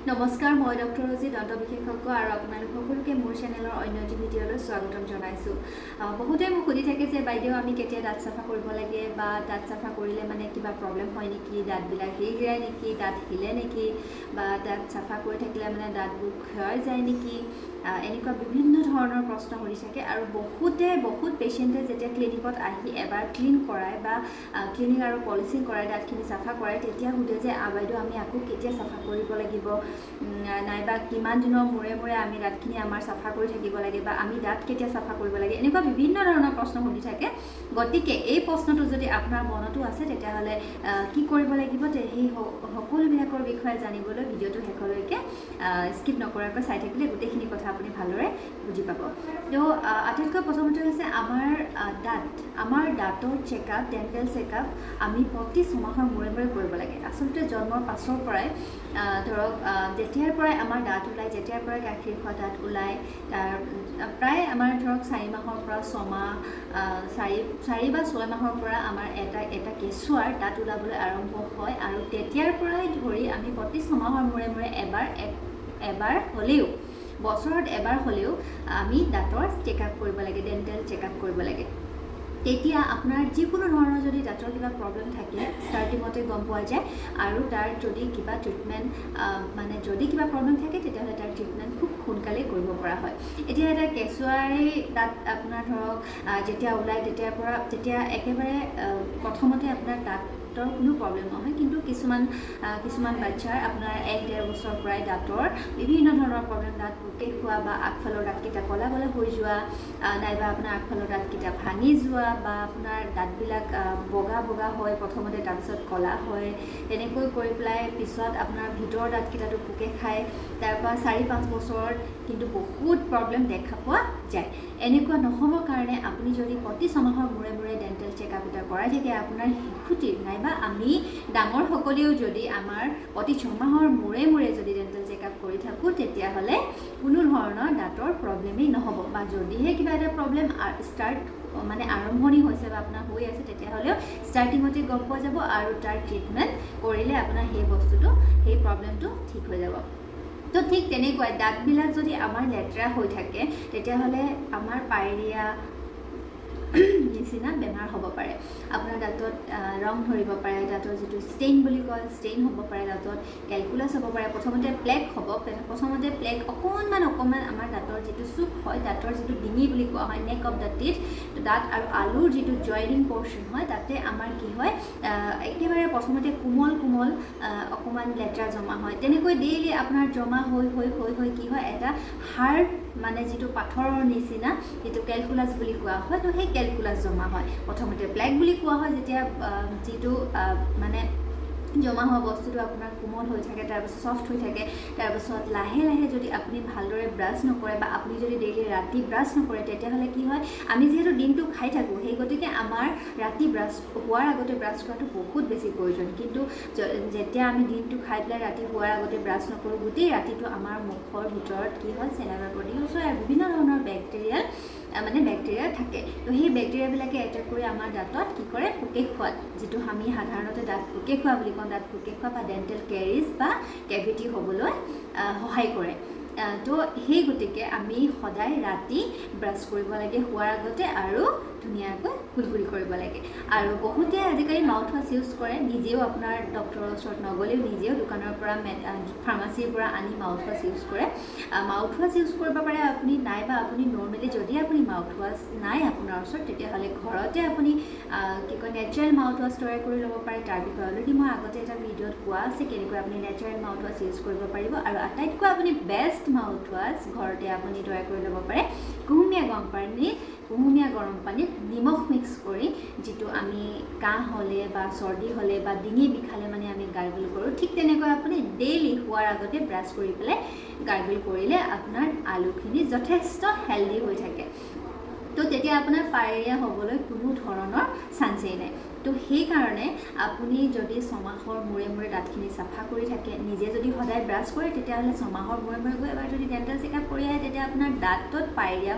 নমস্কাৰ, মই ডক্টৰ দন্ত বিশেষজ্ঞ আৰু আপোনালোক সকলোকে মোৰ চেনেলৰ অন্য এটি ভিডিঅ'লৈ স্বাগতম জনাইছোঁ। বহুতে মোক সুধি থাকে যে বাইদেউ আমি কেতিয়া দাঁত চাফা কৰিব লাগে বা দাঁত চাফা কৰিলে মানে কিবা প্ৰব্লেম হয় নেকি, দাঁতবিলাক হিৰগিৰাই নেকি, দাঁত হিলে নেকি, বা দাঁত চাফা কৰি থাকিলে মানে দাঁতবোৰ ক্ষয় যায় নেকি, এনেকুৱা বিভিন্ন ধৰণৰ প্ৰশ্ন সুধি থাকে। আৰু বহুত পেচেণ্টে যেতিয়া ক্লিনিকত আহি এবাৰ ক্লিন কৰায় বা ক্লিনিং আৰু পলিচিং কৰাই দাঁতখিনি চাফা কৰায়, তেতিয়া সোধে যে বাইদেউ আমি আকৌ কেতিয়া চাফা কৰিব লাগিব, নাইবা কিমান দিনৰ মূৰে আমি দাঁতখিনি আমাৰ চাফা কৰি থাকিব লাগে, বা আমি দাঁত কেতিয়া চাফা কৰিব লাগে, এনেকুৱা বিভিন্ন ধৰণৰ প্ৰশ্ন সুধি থাকে। গতিকে এই প্ৰশ্নটো যদি আপোনাৰ মনতো আছে তেতিয়াহ'লে কি কৰিব লাগিব, সেই সকলোবিলাকৰ বিষয়ে জানিবলৈ ভিডিঅ'টো শেষলৈকে স্কিপ নকৰাকৈ চাই থাকিলে গোটেইখিনি কথা আপুনি ভালদৰে বুজি পাব। তো আটাইতকৈ প্ৰথমতে হৈছে আমাৰ দাঁতৰ চেকআপ, ডেণ্টেল চেকআপ আমি প্ৰতি 6 মাহৰ মূৰে কৰিব লাগে। আচলতে জন্মৰ পাছৰ পৰাই ধৰক যেতিয়াৰ পৰাই আমাৰ দাঁত ওলায়, যেতিয়াৰ পৰাই গাখীৰ খোৱা দাঁত ওলায়, প্ৰায় আমাৰ ধৰক 4 মাহৰ পৰা 6 মাহ, 4 বা 6 মাহৰ পৰা আমাৰ এটা কেঁচুৱাৰ দাঁত ওলাবলৈ আৰম্ভ হয়। আৰু তেতিয়াৰ পৰাই ধৰি আমি প্ৰতি 6 মাহৰ মূৰে এবাৰ হ'লেও, বছৰত এবাৰ হ'লেও আমি দাঁতৰ চেকআপ কৰিব লাগে, ডেণ্টেল চেকআপ কৰিব লাগে। তেতিয়া আপোনাৰ যিকোনো ধৰণৰ যদি দাঁতৰ কিবা প্ৰব্লেম থাকে ষ্টাৰ্টিঙতে গম পোৱা যায়, আৰু তাৰ যদি কিবা ট্ৰিটমেণ্ট যদি কিবা প্ৰব্লেম থাকে তেতিয়াহ'লে তাৰ ট্ৰিটমেণ্ট খুব সোনকালে কৰিব পৰা হয়। এতিয়া এটা কেঁচুৱাই দাঁত আপোনাৰ ধৰক যেতিয়া ওলায় তেতিয়া একেবাৰে প্ৰথমতে আপোনাৰ দাঁতৰ কোনো প্ৰব্লেম নহয়, কিন্তু কিছুমান বাচ্ছাৰ আপোনাৰ 1-1.5 বছৰৰ পৰাই দাঁতৰ বিভিন্ন ধৰণৰ প্ৰব্লেম, দাঁত পোকে খোৱা বা আগফালৰ দাঁতকেইটা ক'লা হৈ যোৱা, নাইবা আপোনাৰ আগফালৰ দাঁতকেইটা ভাঙি যোৱা, বা আপোনাৰ দাঁতবিলাক বগা হয় প্ৰথমতে, তাৰপিছত ক'লা হয়, তেনেকৈ কৰি পেলাই পিছত আপোনাৰ ভিতৰৰ দাঁতকেইটাটো পোকে খায়। তাৰপৰা 4-5 বছৰত কিন্তু বহুত প্ৰব্লেম দেখা পোৱা যায়। এনেকুৱা নহ'বৰ কাৰণে আপুনি যদি প্ৰতি 6 মাহৰ মূৰে ডেণ্টেল চেকআপ এটা কৰাই থাকে আপোনাৰ শিশুটিৰ, নাইবা আমি ডাঙৰ সকলেও যদি আমাৰ প্ৰতি 6 মাহৰ মূৰে যদি ডেণ্টেল চেকআপ কৰি থাকোঁ, তেতিয়াহ'লে কোনো ধৰণৰ দাঁতৰ প্ৰব্লেমেই নহ'ব। বা যদিহে কিবা এটা প্ৰব্লেম আৰম্ভণি হৈছে বা আপোনাৰ হৈ আছে, তেতিয়াহ'লেও ষ্টাৰ্টিঙতে গম পোৱা যাব, আৰু তাৰ ট্ৰিটমেণ্ট কৰিলে আপোনাৰ সেই প্ৰব্লেমটো ঠিক হৈ যাব। তো ঠিক তেনেকুৱাই দাঁতবিলাক যদি আমাৰ লেতেৰা হৈ থাকে তেতিয়াহ'লে আমাৰ পায়ৰিয়া নিচিনা বেমাৰ হ'ব পাৰে। আপোনাৰ দাঁতত ৰং ধৰিব পাৰে, দাঁতৰ যিটো ষ্টেইন বুলি কয়, ষ্টেইন হ'ব পাৰে, দাঁতত কেলকুলাছ হ'ব পাৰে, প্ৰথমতে প্লেক হ'ব। প্লেক অকণমান আমাৰ দাঁতৰ যিটো চুক হয়, দাঁতৰ যিটো ডিঙি বুলি কোৱা হয়, নেক অফ দ্য টিথ, দাঁত আৰু আলুৰ যিটো জইনিং পৰ্চন হয়, তাতে আমাৰ কি হয়, একেবাৰে প্ৰথমতে কোমল অকণমান লেতেৰা জমা হয়। তেনেকৈ ডেইলি আপোনাৰ জমা হৈ কি হয়, এটা হাৰ্ড যিটো পাথৰৰ নিচিনা, যিটো কেলকুলাছ বুলি কোৱা হয়, তো সেই কেলকুলাছ জমা হয়। প্ৰথমতে প্লেক বুলি কোৱা হয় যেতিয়া যিটো জমা হোৱা বস্তুটো আপোনাৰ কোমল হৈ থাকে, তাৰপিছত ছফ্ট হৈ থাকে, তাৰপিছত লাহে যদি আপুনি ভালদৰে ব্ৰাছ নকৰে, বা আপুনি যদি ডেইলি ৰাতি ব্ৰাছ নকৰে, তেতিয়াহ'লে কি হয়, আমি যিহেতু দিনটো খাই থাকোঁ, সেই গতিকে আমাৰ ৰাতি ব্ৰাছ হোৱাৰ আগতে ব্ৰাছ কৰাটো বহুত বেছি প্ৰয়োজন। কিন্তু যেতিয়া আমি দিনটো খাই পেলাই ৰাতি হোৱাৰ আগতে ব্ৰাছ নকৰোঁ, গোটেই ৰাতিটো আমাৰ মুখৰ ভিতৰত কি হয়, চেলাইভাৰ প্ৰডিউচ হয়, আৰু বিভিন্ন ধৰণৰ বেক্টেৰিয়া থাকে। তো সেই বেক্টেৰিয়াবিলাকে এটেক কৰি আমাৰ দাঁতত কি কৰে, পোকে খোৱাত, যিটো আমি সাধাৰণতে দাঁত পোকে খোৱা বুলি কওঁ, দাঁত পোকে খোৱা বা ডেণ্টেল কেৰিজ বা কেভিটি হ'বলৈ সহায় কৰে। তো সেই গতিকে আমি সদায় ৰাতি ব্ৰাছ কৰিব লাগে শোৱাৰ আগতে, আৰু ধুনীয়াকৈ কুলকুলি কৰিব লাগে। আৰু বহুতে আজিকালি মাউথ ৱাছ ইউজ কৰে, নিজেও আপোনাৰ ডক্টৰৰ ওচৰত নগ'লেও নিজেও দোকানৰ পৰা ফাৰ্মাচীৰ পৰা আনি মাউথ ৱাছ ইউজ কৰে। মাউথ ৱাছ ইউজ কৰিব পাৰে আপুনি, নাইবা আপুনি নৰ্মেলি যদি আপুনি মাউথ ৱাছ নাই আপোনাৰ ওচৰত, তেতিয়াহ'লে ঘৰতে আপুনি নেচাৰেল মাউথ ৱাছ তৈয়াৰ কৰি ল'ব পাৰে। তাৰ বিষয়ে অলৰেডি মই আগতে এটা ভিডিঅ'ত কোৱা আছে, কেনেকৈ আপুনি নেচাৰেল মাউথ ৱাছ ইউজ কৰিব পাৰিব। আৰু আটাইতকৈ আপুনি বেষ্ট মাউথ ৱাছ ঘৰতে আপুনি তৈয়াৰ কৰি ল'ব পাৰে কুহুমীয়া গৰম পানীত নিমখ মিক্স কৰি, যিটো আমি কাহ হ'লে বা চৰ্দি হ'লে বা ডিঙি বিষালে আমি গাৰ্গল কৰোঁ, ঠিক তেনেকৈ আপুনি ডেইলি শোৱাৰ আগতে ব্ৰাছ কৰি পেলাই গাৰ্গল কৰিলে আপোনাৰ আলুখিনি যথেষ্ট হেল্ডি হৈ থাকে। তো তেতিয়া আপোনাৰ পায়ৰিয়া হ'বলৈ কোনো ধৰণৰ চান্সেই নাই। তো সেইকাৰণে আপুনি যদি 6 মাহৰ মূৰে দাঁতখিনি চাফা কৰি থাকে, নিজে যদি সদায় ব্ৰাছ কৰে, তেতিয়াহ'লে 6 মাহৰ মূৰে গৈ এবাৰ যদি ডেণ্টেল চেকআপ কৰি আহে, তেতিয়া আপোনাৰ দাঁতত পায়ৰিয়া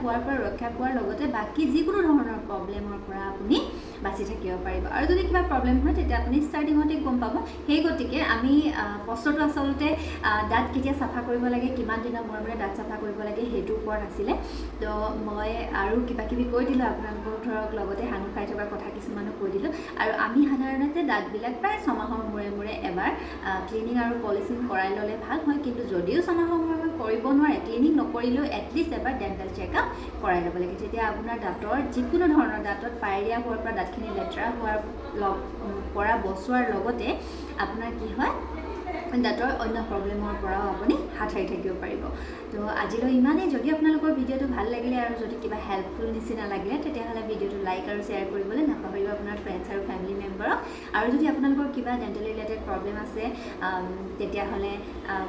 হোৱাৰ পৰা ৰক্ষা পোৱাৰ লগতে বাকী যিকোনো ধৰণৰ প্ৰব্লেমৰ পৰা আপুনি বাচি থাকিব পাৰিব আৰু যদি কিবা প্ৰব্লেম হয় তেতিয়া আপুনি ষ্টাৰ্টিঙতে গম পাব সেই গতিকে আমি প্ৰশ্নটো আচলতে দাঁত কেতিয়া চাফা কৰিব লাগে কিমান দিনৰ মূৰে মূৰে দাঁত চাফা কৰিব লাগে সেইটোৰ ওপৰত আছিলে তো মই আৰু কিবা কিবি কৈ দিলোঁ আপোনালোকক ধৰক লগতে সানু খাই থকা কথা কিছুমানো কৈ দিলোঁ আৰু আমি সাধাৰণতে দাঁতবিলাক প্ৰায় 6 মাহৰ মূৰে মূৰে এবাৰ ক্লিনিং আৰু পলিচিং কৰাই ল'লে ভাল হয় কিন্তু যদিও 6 মাহৰ মূৰে মূৰে কৰিব নোৱাৰে ক্লিনিং নকৰিলেও এটলিষ্ট এবাৰ ডেণ্টেল চেকআপ কৰাই ল'ব লাগে তেতিয়া আপোনাৰ দাঁতৰ যিকোনো ধৰণৰ দাঁতত পায়ৰিয়া হোৱাৰ পৰা দাঁতখিনি লেতেৰা হোৱাৰ পৰা বচোৱাৰ লগতে আপোনাৰ কি হয় দাঁতৰ অন্য প্ৰব্লেমৰ পৰাও আপুনি হাত সাৰি থাকিব পাৰিব তো আজিলৈ ইমানেই যদি আপোনালোকৰ ভিডিঅ'টো ভাল লাগিলে আৰু যদি কিবা হেল্পফুল নিচিনা লাগিলে তেতিয়াহ'লে ভিডিঅ'টো লাইক আৰু শ্বেয়াৰ কৰিবলৈ নাপাহৰিব আপোনাৰ ফ্ৰেণ্ডছ আৰু ফেমিলি মেম্বাৰক আৰু যদি আপোনালোকৰ কিবা ডেণ্টেল ৰিলেটেড প্ৰব্লেম আছে তেতিয়াহ'লে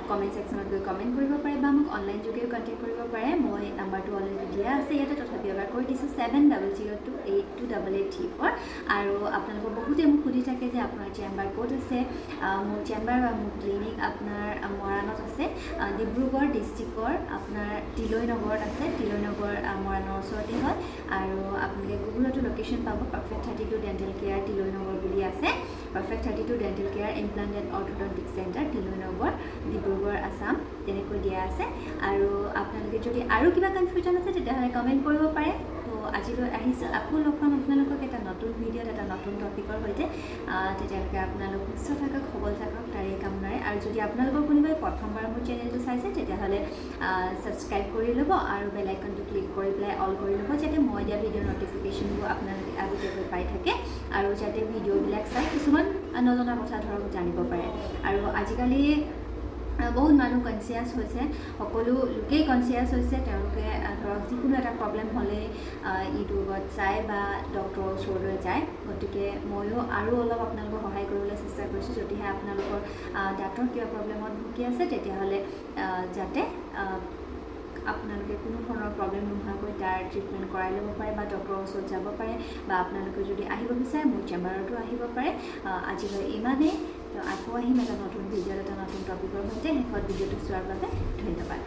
কমেণ্ট ছেকশ্যনত গৈ কমেণ্ট কৰিব পাৰে বা মোক অনলাইন যোগেও কণ্টেক্ট কৰিব পাৰে মই নাম্বাৰটো অলৰেডি দিয়া আছে ইয়াতে তথাপি এবাৰ কৈ দিছোঁ 7002828834 আৰু আপোনালোকৰ বহুতে মোক সুধি থাকে যে আপোনাৰ চেম্বাৰ ক'ত আছে মোৰ চেম্বাৰ বা মোৰ ক্লিনিক আপোনাৰ মৰাণত আছে ডিব্ৰুগড় ডিষ্ট্ৰিক্টৰ আপোনাৰ তিলৈ নগৰত আছে তিলৈ নগৰ মৰাণৰ ওচৰতে হয় আৰু আপোনালোকে গুগলতো লোকেশ্যন পাব perfect 32 dental care Tilai Nagar বুলি আছে perfect 32 dental care implant and orthodontic center Tilai Nagar Dibrugarh Assam তেনেকৈ দিয়া আছে আৰু আপোনালোকে যদি আৰু কিবা কনফিউজন আছে তেতিয়াহ'লে কমেণ্ট কৰিব পাৰে তো আজিলৈ আহিছোঁ আকৌ লগ পাম আপোনালোকক এটা নতুন ভিডিঅ'ত এটা নতুন টপিকৰ সৈতে তেতিয়ালৈকে আপোনালোক সুস্থ থাকক সবল থাকক তাৰে কামনাৰে আৰু যদি আপোনালোকৰ কোনোবাই প্ৰথমবাৰ মোৰ চেনেলটো চাইছে তেতিয়াহ'লে ছাবস্ক্ৰাইব কৰি ল'ব আৰু বেল আইকনটো ক্লিক কৰি পেলাই অল কৰি ল'ব যাতে মই দিয়া ভিডিঅ'ৰ নটিফিকেশ্যনবোৰ আপোনালোকে আগতীয়াকৈ পাই থাকে আৰু যাতে ভিডিঅ'বিলাক চাই কিছুমান নজনা কথা ধৰক জানিব পাৰে আৰু আজিকালি বহুত মানুহ কনচিয়াছ হৈছে সকলো লোকেই কনচিয়াছ হৈছে তেওঁলোকে ধৰক যিকোনো এটা প্ৰব্লেম হ'লে ইউটিউবত চাই বা ডক্টৰৰ ওচৰলৈ যায় গতিকে ময়ো আৰু অলপ আপোনালোকক সহায় কৰিবলৈ চেষ্টা কৰিছোঁ যদিহে আপোনালোকৰ দাঁতৰ কিবা প্ৰব্লেমত ভুগি আছে তেতিয়াহ'লে যাতে আপোনালোকে কোনো ধৰণৰ প্ৰব্লেম নোহোৱাকৈ তাৰ ট্ৰিটমেণ্ট কৰাই ল'ব পাৰে বা ডক্টৰৰ ওচৰত যাব পাৰে বা আপোনালোকে যদি আহিব বিচাৰে মোৰ চেম্বাৰতো আহিব পাৰে আজিলৈ ইমানেই তো আকৌ আহিম এটা নতুন ভিডিঅ'ত এটা নতুন টপিকৰ সৈতে শেষত ভিডিঅ'টো চোৱাৰ বাবে ধন্যবাদ